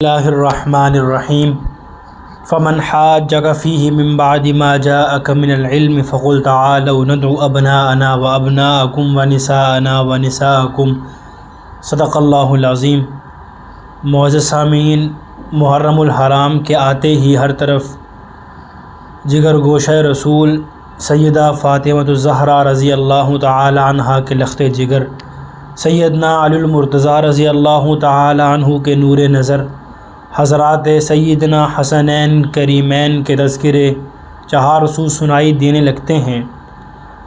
اللہ الرحمن الرحیم فمن حاجک فیہ من بعد ما جاءک من العلم فقل تعالوا ندعو ابناءنا وابناءکم ونساءنا ونساءکم صدق اللہ العظیم۔ معزز سامعین، محرم الحرام کے آتے ہی ہر طرف جگر گوشہ رسول سیدہ فاطمہ الزہرا رضی اللہ تعالی عنہا کے لخت جگر سیدنا علی المرتضیٰ رضی اللہ تعالی عنہ کے نور نظر حضرات سیدنا حسنین کریمین کے تذکرے چہار سو سنائی دینے لگتے ہیں۔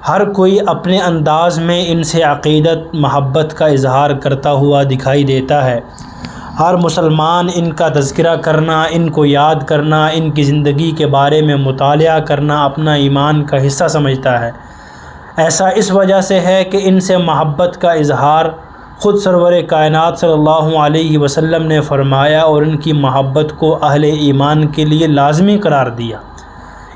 ہر کوئی اپنے انداز میں ان سے عقیدت محبت کا اظہار کرتا ہوا دکھائی دیتا ہے۔ ہر مسلمان ان کا تذکرہ کرنا، ان کو یاد کرنا، ان کی زندگی کے بارے میں مطالعہ کرنا اپنا ایمان کا حصہ سمجھتا ہے۔ ایسا اس وجہ سے ہے کہ ان سے محبت کا اظہار خود سرور کائنات صلی اللہ علیہ وسلم نے فرمایا اور ان کی محبت کو اہل ایمان کے لیے لازمی قرار دیا۔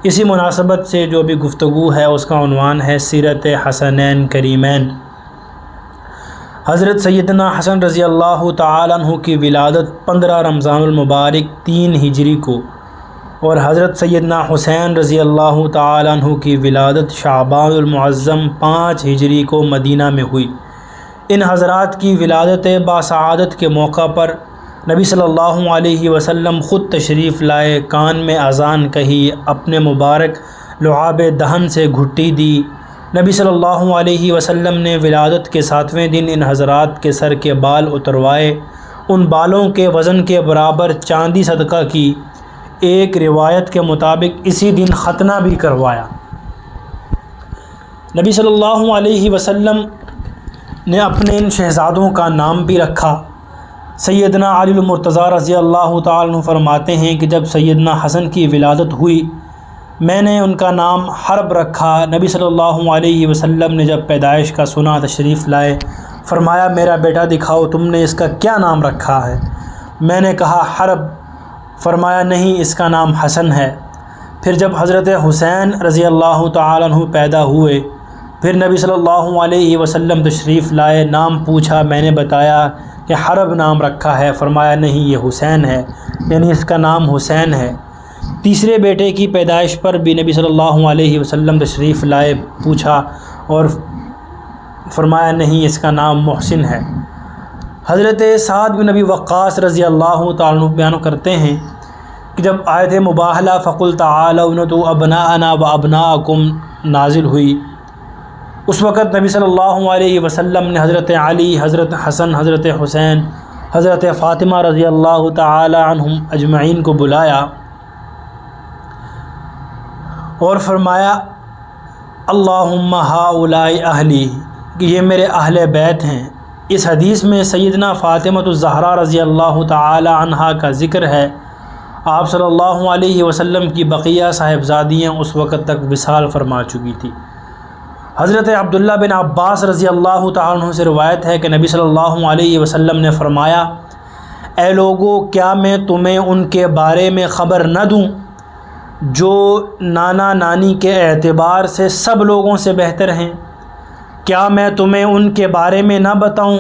اسی مناسبت سے جو بھی گفتگو ہے اس کا عنوان ہے سیرت حسنین کریمین۔ حضرت سیدنا حسن رضی اللہ تعالیٰ عنہ کی ولادت 15 رمضان المبارک 3 ہجری کو اور حضرت سیدنا حسین رضی اللہ تعالیٰ عنہ کی ولادت شعبان المعظم 5 ہجری کو مدینہ میں ہوئی۔ ان حضرات کی ولادت باسعادت کے موقع پر نبی صلی اللہ علیہ وسلم خود تشریف لائے، کان میں اذان کہی، اپنے مبارک لعاب دہن سے گھٹی دی۔ نبی صلی اللہ علیہ وسلم نے ولادت کے 7ویں دن ان حضرات کے سر کے بال اتروائے، ان بالوں کے وزن کے برابر چاندی صدقہ کی۔ ایک روایت کے مطابق اسی دن ختنہ بھی کروایا۔ نبی صلی اللہ علیہ وسلم نے اپنے ان شہزادوں کا نام بھی رکھا۔ سیدنا علی المرتضیٰ رضی اللہ تعالیٰ عنہ فرماتے ہیں کہ جب سیدنا حسن کی ولادت ہوئی میں نے ان کا نام حرب رکھا۔ نبی صلی اللہ علیہ وسلم نے جب پیدائش کا سنا تشریف لائے، فرمایا میرا بیٹا دکھاؤ تم نے اس کا کیا نام رکھا ہے؟ میں نے کہا حرب۔ فرمایا نہیں، اس کا نام حسن ہے۔ پھر جب حضرت حسین رضی اللہ تعالیٰ عنہ پیدا ہوئے، پھر نبی صلی اللہ علیہ وسلم تشریف لائے، نام پوچھا، میں نے بتایا کہ حرب نام رکھا ہے۔ فرمایا نہیں، یہ حسین ہے، یعنی اس کا نام حسین ہے۔ تیسرے بیٹے کی پیدائش پر بھی نبی صلی اللہ علیہ وسلم تشریف لائے، پوچھا اور فرمایا نہیں، اس کا نام محسن ہے۔ حضرت سعد بن ابی وقاص رضی اللہ تعالیٰ عنہ بیان کرتے ہیں کہ جب آیت مباہلہ فقل تعالوا ندعو ابناءنا وابناءکم نازل ہوئی، اس وقت نبی صلی اللہ علیہ وسلم نے حضرت علی، حضرت حسن، حضرت حسین، حضرت فاطمہ رضی اللہ تعالی عنہم اجمعین کو بلایا اور فرمایا اللہم ہؤلاء اہلی، کہ یہ میرے اہل بیت ہیں۔ اس حدیث میں سیدنا فاطمہ الزہرا رضی اللہ تعالی عنہا کا ذکر ہے۔ آپ صلی اللہ علیہ وسلم کی بقیہ صاحبزادیاں اس وقت تک وصال فرما چکی تھی۔ حضرت عبداللہ بن عباس رضی اللہ تعالیٰ عنہ سے روایت ہے کہ نبی صلی اللہ علیہ وسلم نے فرمایا اے لوگو، کیا میں تمہیں ان کے بارے میں خبر نہ دوں جو نانا نانی کے اعتبار سے سب لوگوں سے بہتر ہیں؟ کیا میں تمہیں ان کے بارے میں نہ بتاؤں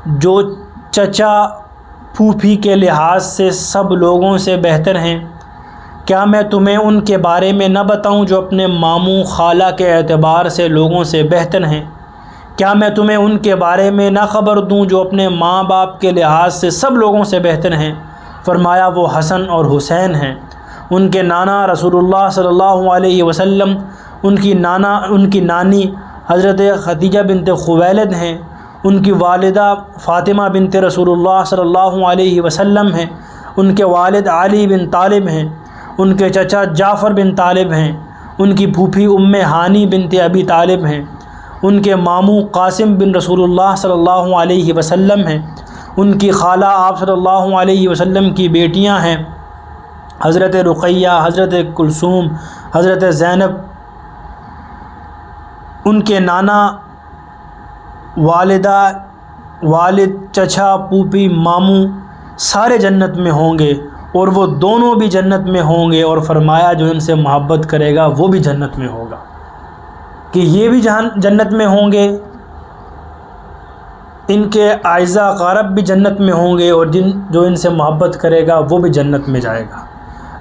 جو چچا پھوپھی کے لحاظ سے سب لوگوں سے بہتر ہیں؟ کیا میں تمہیں ان کے بارے میں نہ بتاؤں جو اپنے ماموں خالہ کے اعتبار سے لوگوں سے بہتر ہیں؟ کیا میں تمہیں ان کے بارے میں نہ خبر دوں جو اپنے ماں باپ کے لحاظ سے سب لوگوں سے بہتر ہیں؟ فرمایا وہ حسن اور حسین ہیں۔ ان کے نانا رسول اللہ صلی اللہ علیہ وسلم، ان کی نانی حضرت خدیجہ بنت خویلد ہیں، ان کی والدہ فاطمہ بنت رسول اللہ صلی اللہ علیہ وسلم ہیں، ان کے والد علی بن طالب ہیں، ان کے چچا جعفر بن طالب ہیں، ان کی پھوپھی ام ہانی بنت ابی طالب ہیں، ان کے ماموں قاسم بن رسول اللہ صلی اللہ علیہ وسلم ہیں، ان کی خالہ آپ صلی اللہ علیہ وسلم کی بیٹیاں ہیں حضرت رقیہ، حضرت کلثوم، حضرت زینب، ان کے نانا، والدہ، والد، چچا، پھوپھی، ماموں سارے جنت میں ہوں گے اور وہ دونوں بھی جنت میں ہوں گے، اور فرمایا جو ان سے محبت کرے گا وہ بھی جنت میں ہوگا، کہ یہ بھی جنت میں ہوں گے ان کے اعزاء اقارب بھی جنت میں ہوں گے، اور جو ان سے محبت کرے گا وہ بھی جنت میں جائے گا۔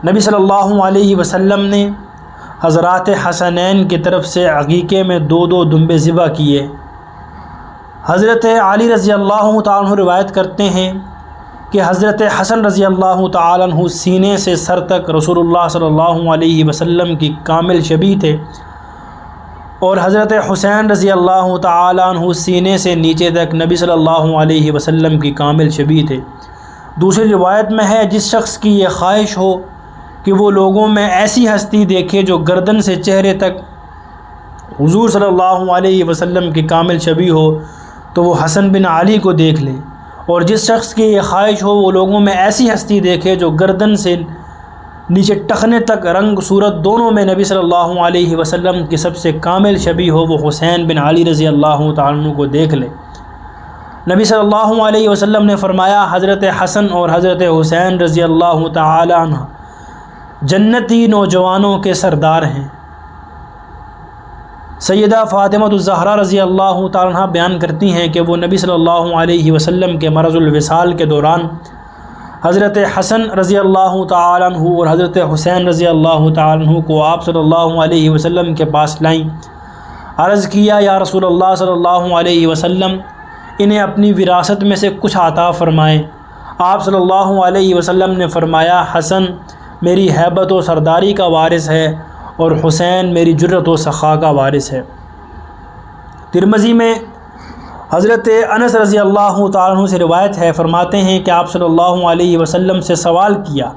نبی صلی اللہ علیہ وسلم نے حضرات حسنین کی طرف سے عقیقے میں 2 دمبے ذبح کیے۔ حضرت علی رضی اللہ تعالیٰ عنہ روایت کرتے ہیں کہ حضرت حسن رضی اللہ تعالیٰ عنہ سینے سے سر تک رسول اللہ صلی اللہ علیہ وسلم کی کامل شبیہ تھے، اور حضرت حسین رضی اللہ تعالیٰ عنہ سینے سے نیچے تک نبی صلی اللہ علیہ وسلم کی کامل شبیہ تھے۔ دوسری روایت میں ہے جس شخص کی یہ خواہش ہو کہ وہ لوگوں میں ایسی ہستی دیکھے جو گردن سے چہرے تک حضور صلی اللہ علیہ وسلم کی کامل شبیہ ہو، تو وہ حسن بن علی کو دیکھ لے، اور جس شخص کی یہ خواہش ہو وہ لوگوں میں ایسی ہستی دیکھے جو گردن سے نیچے ٹخنے تک رنگ صورت دونوں میں نبی صلی اللہ علیہ وسلم کی سب سے کامل شبیہ ہو، وہ حسین بن علی رضی اللہ تعالیٰ عنہ کو دیکھ لے۔ نبی صلی اللہ علیہ وسلم نے فرمایا حضرت حسن اور حضرت حسین رضی اللہ تعالی عنہ جنتی نوجوانوں کے سردار ہیں۔ سیدہ فاطمہ الزہرا رضی اللہ تعالی عنہ بیان کرتی ہیں کہ وہ نبی صلی اللہ علیہ وسلم کے مرض الوصال کے دوران حضرت حسن رضی اللہ تعالی عنہ اور حضرت حسین رضی اللہ تعالی عنہ کو آپ صلی اللہ علیہ وسلم کے پاس لائیں۔ عرض کیا یا رسول اللہ صلی اللہ علیہ وسلم، انہیں اپنی وراثت میں سے کچھ عطا فرمائیں۔ آپ صلی اللہ علیہ وسلم نے فرمایا حسن میری ہیبت و سرداری کا وارث ہے، اور حسین میری جرت و سخا کا وارث ہے۔ ترمذی میں حضرت انس رضی اللہ تعالیٰ عنہ سے روایت ہے، فرماتے ہیں کہ آپ صلی اللہ علیہ وسلم سے سوال کیا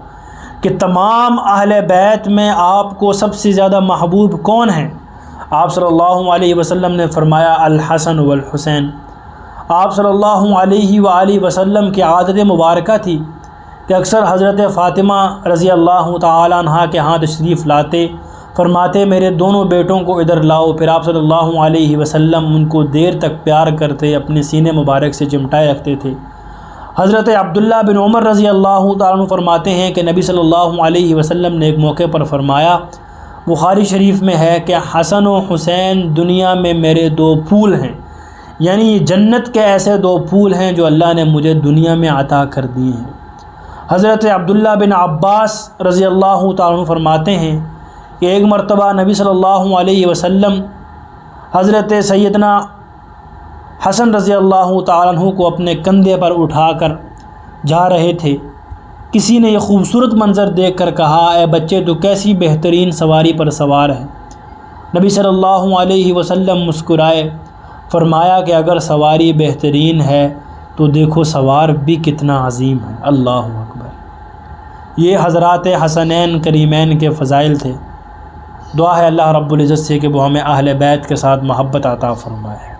کہ تمام اہل بیت میں آپ کو سب سے زیادہ محبوب کون ہیں؟ آپ صلی اللہ علیہ وسلم نے فرمایا الحسن والحسین۔ آپ صلی اللہ علیہ وآلہ وسلم کی عادت مبارکہ تھی کہ اکثر حضرت فاطمہ رضی اللہ تعالی عنہ کے ہاں تشریف لاتے، فرماتے میرے دونوں بیٹوں کو ادھر لاؤ، پھر آپ صلی اللہ علیہ وسلم ان کو دیر تک پیار کرتے، اپنے سینے مبارک سے چمٹائے رکھتے تھے۔ حضرت عبداللہ بن عمر رضی اللہ تعالیٰ عنہ فرماتے ہیں کہ نبی صلی اللہ علیہ وسلم نے ایک موقع پر فرمایا، بخاری شریف میں ہے کہ حسن و حسین دنیا میں میرے 2 پھول ہیں، یعنی یہ جنت کے ایسے 2 پھول ہیں جو اللہ نے مجھے دنیا میں عطا کر دیے ہیں۔ حضرت عبداللہ بن عباس رضی اللہ تعالیٰ عنہ فرماتے ہیں کہ ایک مرتبہ نبی صلی اللہ علیہ وسلم حضرت سیدنا حسن رضی اللہ تعالیٰ عنہ کو اپنے کندھے پر اٹھا کر جا رہے تھے۔ کسی نے یہ خوبصورت منظر دیکھ کر کہا اے بچے تو کیسی بہترین سواری پر سوار ہے۔ نبی صلی اللہ علیہ وسلم مسکرائے، فرمایا کہ اگر سواری بہترین ہے تو دیکھو سوار بھی کتنا عظیم ہے۔ اللہ اکبر۔ یہ حضرات حسنین کریمین کے فضائل تھے۔ دعا ہے اللہ رب العزت سے کہ وہ ہمیں اہل بیت کے ساتھ محبت عطا فرمائے۔